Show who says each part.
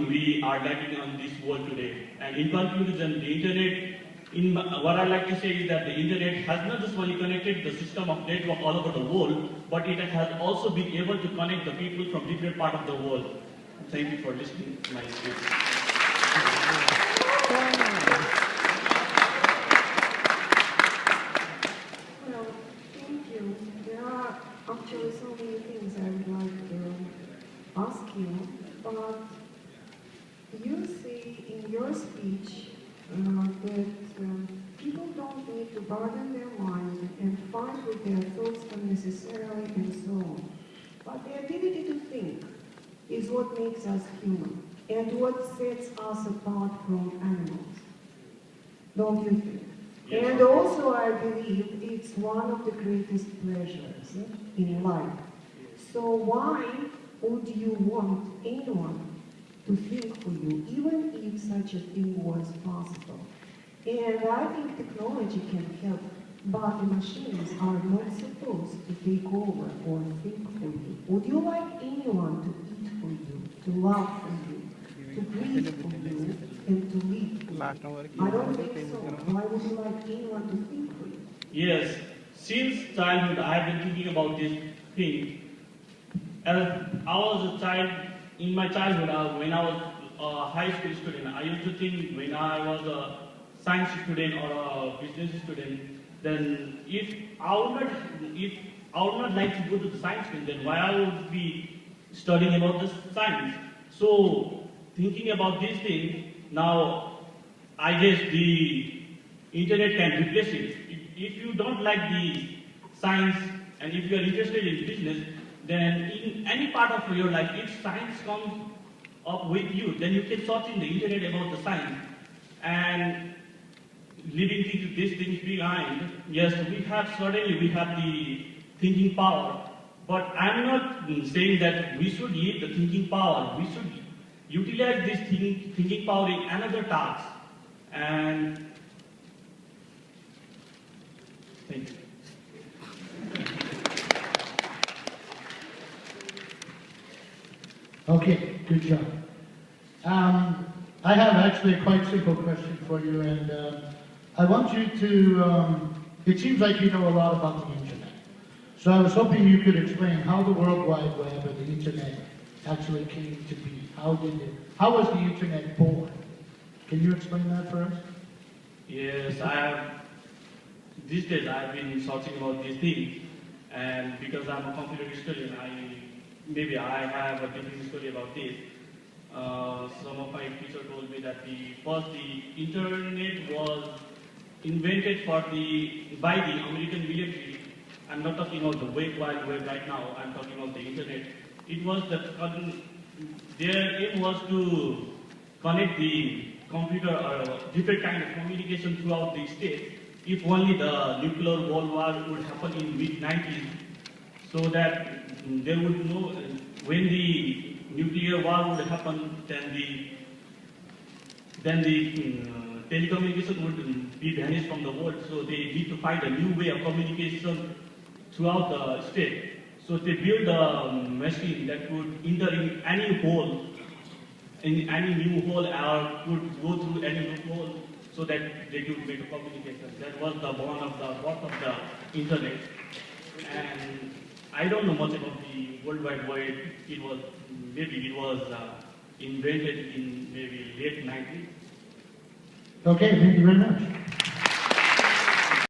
Speaker 1: thing we are lacking on this world today. And in conclusion, the internet, what I like to say is that the internet has not just only connected the system of network all over the world, but it has also been able to connect the people from different parts of the world. Thank you for listening to my speech.
Speaker 2: Well, thank you. There are actually so many things I would like to ask you, but you say in your speech that people don't need to burden their mind and fight with their thoughts unnecessarily and so on. But the ability to think is what makes us human and what sets us apart from animals. Don't you think?
Speaker 1: Yes.
Speaker 2: And also I believe it's one of the greatest pleasures in life. So why would you want anyone to think for you, even if such a thing was possible? And I think technology can help, but the machines are not supposed to take over or think for you. Would you like anyone to eat for you, to love for you, to breathe for you, and to live for you? I don't think so. Why would you like anyone to think for you?
Speaker 1: Yes, since childhood I have been thinking about this thing. As I was a child, in my childhood, when I was a high school student, I used to think when I was a science student or a business student, then if I would not like to go to the science field, then why I would be studying about the science? So thinking about this thing, now I guess the internet can replace it. If you don't like the science and if you are interested in business, then in any part of your life, if science comes up with you, then you can search in the internet about the science and leaving these things behind. Yes, we have the thinking power, but I'm not saying that we should leave the thinking power. We should utilize this thinking power in another task. And thank you.
Speaker 3: Okay, good job. I have actually a quite simple question for you, and I want you to, it seems like you know a lot about the internet. So I was hoping you could explain how the World Wide Web or the internet actually came to be. How was the internet born? Can you explain that for us?
Speaker 1: Yes, these days I've been searching about these things, and because I'm a computer historian, maybe I have a different story about this. Some of my teachers told me that the internet was invented by the American military. I'm not talking about the World Wide Web right now, I'm talking about the internet. It was their aim was to connect the computer or different kind of communication throughout the state if only the nuclear world war would happen in mid-90s, so that they would know when the nuclear war would happen, then the telecommunication would be vanished from the world. So they need to find a new way of communication throughout the state. So they built a machine that could enter in any hole, in any new hole, or could go through any loophole, so that they could make a communication. That was the birth of the internet. And I don't know much about the World Wide Web. It was invented in maybe late 90s.
Speaker 3: Okay, thank you very much.